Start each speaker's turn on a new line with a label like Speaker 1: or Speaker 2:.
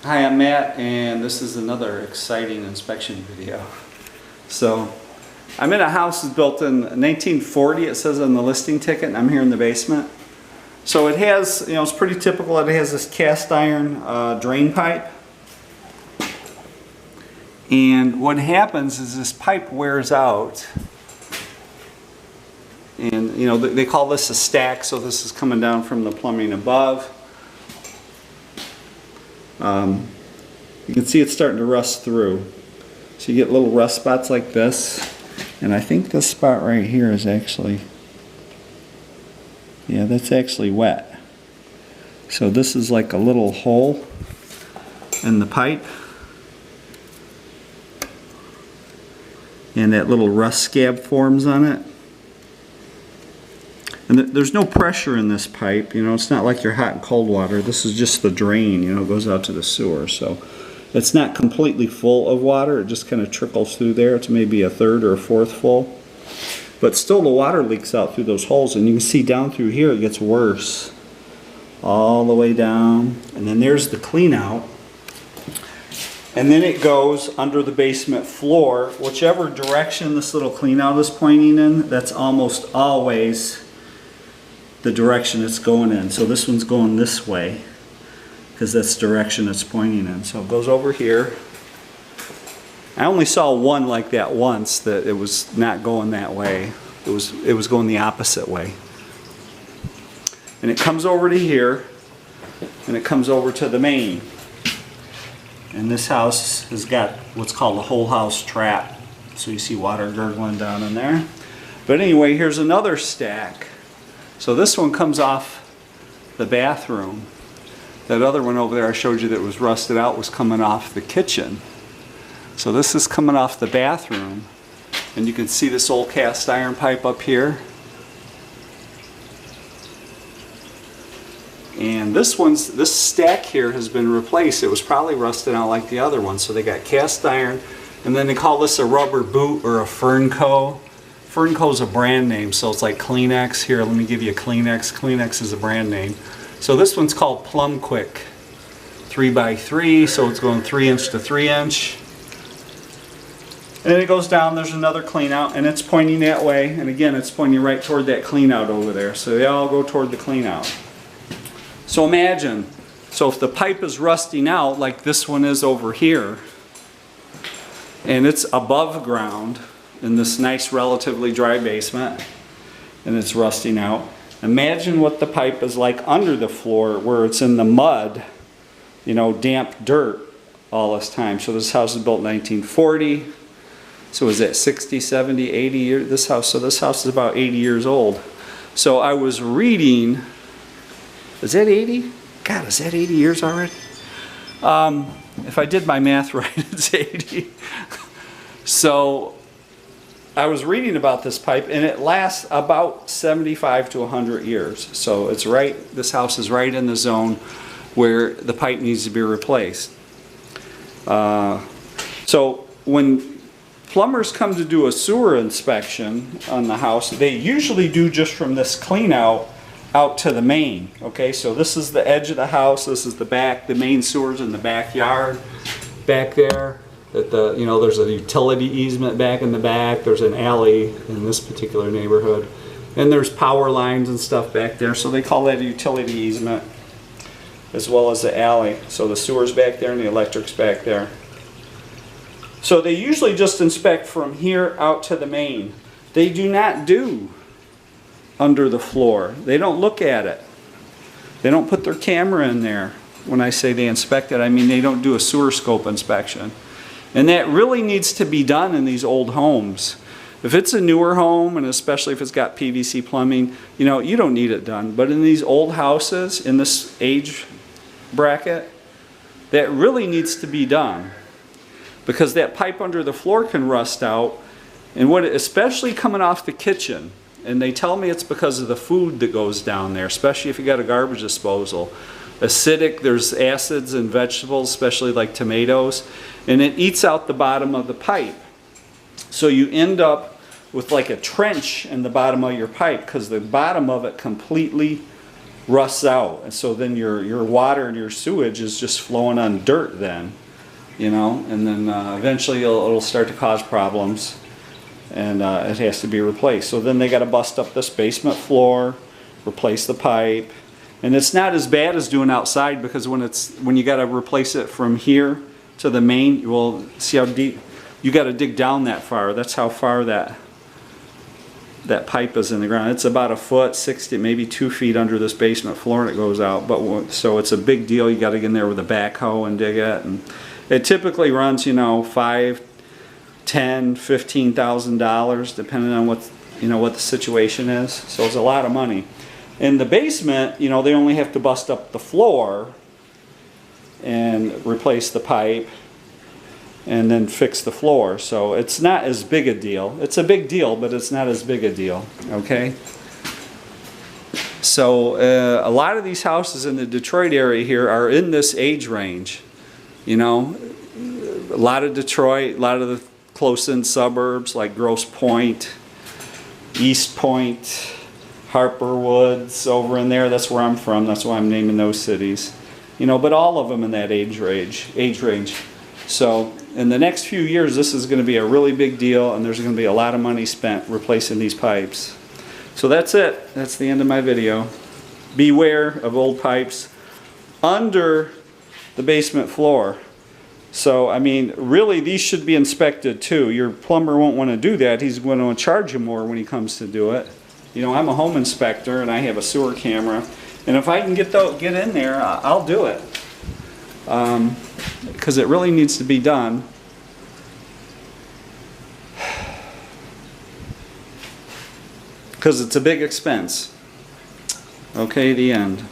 Speaker 1: Hi, I'm Matt, and this is another exciting inspection video. So, I'm in a house that's built in 1940, it says on the listing ticket, and I'm here in the basement. So it has, it's pretty typical, it has this cast iron drain pipe. And what happens is this pipe wears out. And, they call this a stack, so this is coming down from the plumbing above. You can see it's starting to rust through. So you get little rust spots like this. And I think this spot right here is actually, yeah, that's actually wet. So this is like a little hole in the pipe. And that little rust scab forms on it. And there's no pressure in this pipe, it's not like your hot and cold water. This is just the drain, it goes out to the sewer. So it's not completely full of water, it just kind of trickles through there. It's maybe a third or a fourth full. But still the water leaks out through those holes, and you can see down through here it gets worse. All the way down, and then there's the clean out. And then it goes under the basement floor, whichever direction this little clean out is pointing in, that's almost always the direction it's going in. So this one's going this way because that's the direction it's pointing in. So it goes over here. I only saw one like that once, that it was not going that way. It was going the opposite way. And it comes over to here, and it comes over to the main. And this house has got what's called a whole house trap. So you see water gurgling down in there. But anyway, here's another stack. So this one comes off the bathroom. That other one over there I showed you that was rusted out was coming off the kitchen. So this is coming off the bathroom. And you can see this old cast iron pipe up here. And this stack here has been replaced. It was probably rusted out like the other one. So they got cast iron, and then they call this a rubber boot or a Fernco. Fernco's a brand name, so it's like Kleenex. Here, let me give you a Kleenex. Kleenex is a brand name. So this one's called Plum Quick 3x3, so it's going 3-inch to 3-inch. And then it goes down, there's another clean out, and it's pointing that way. And again, it's pointing right toward that clean out over there. So they all go toward the clean out. So imagine, if the pipe is rusting out like this one is over here, and it's above ground in this nice relatively dry basement, and it's rusting out, imagine what the pipe is like under the floor where it's in the mud, damp dirt all this time. So this house was built in 1940, so is that 60, 70, 80 years, this house is about 80 years old. So I was reading, is that 80? God, is that 80 years already? If I did my math right, it's 80. So I was reading about this pipe, and it lasts about 75 to 100 years. So it's right, this house is right in the zone where the pipe needs to be replaced. So when plumbers come to do a sewer inspection on the house, they usually do just from this clean out to the main. Okay, so this is the edge of the house, this is the back, the main sewer's in the backyard back there. There's a utility easement back in the back, there's an alley in this particular neighborhood, and there's power lines and stuff back there, so they call that a utility easement, as well as the alley. So the sewer's back there and the electric's back there. So they usually just inspect from here out to the main. They do not do under the floor. They don't look at it. They don't put their camera in there. When I say they inspect it, I mean they don't do a sewer scope inspection. And that really needs to be done in these old homes. If it's a newer home, and especially if it's got PVC plumbing, you don't need it done. But in these old houses, in this age bracket, that really needs to be done. Because that pipe under the floor can rust out, and especially coming off the kitchen. And they tell me it's because of the food that goes down there, especially if you got a garbage disposal. Acidic, there's acids in vegetables, especially like tomatoes, and it eats out the bottom of the pipe. So you end up with like a trench in the bottom of your pipe because the bottom of it completely rusts out, and so then your water and your sewage is just flowing on dirt then, you know, and then eventually it'll start to cause problems, and it has to be replaced. So then they got to bust up this basement floor, replace the pipe, and it's not as bad as doing outside, because when you got to replace it from here to the main, well, see how deep you got to dig down that far. That's how far that pipe is in the ground. It's about a foot, 60, maybe 2 feet under this basement floor, and it goes out. But so it's a big deal. You got to get in there with a backhoe and dig it. And it typically runs, you know, $5,000, $10,000, $15,000, depending on what the situation is. So it's a lot of money. In the basement, you know, they only have to bust up the floor and replace the pipe, and then fix the floor. So it's not as big a deal. It's a big deal, but it's not as big a deal, okay? So a lot of these houses in the Detroit area here are in this age range, you know. A lot of Detroit, a lot of the close-in suburbs like Grosse Pointe, East Point, Harper Woods, over in there. That's where I'm from. That's why I'm naming those cities. You know, but all of them in that age range. So in the next few years, this is going to be a really big deal, and there's going to be a lot of money spent replacing these pipes. So that's it. That's the end of my video. Beware of old pipes under the basement floor. So, I mean, really, these should be inspected too. Your plumber won't want to do that. He's going to charge you more when he comes to do it. You know, I'm a home inspector, and I have a sewer camera. And if I can get in there, I'll do it. Because it really needs to be done. Because it's a big expense. Okay, the end.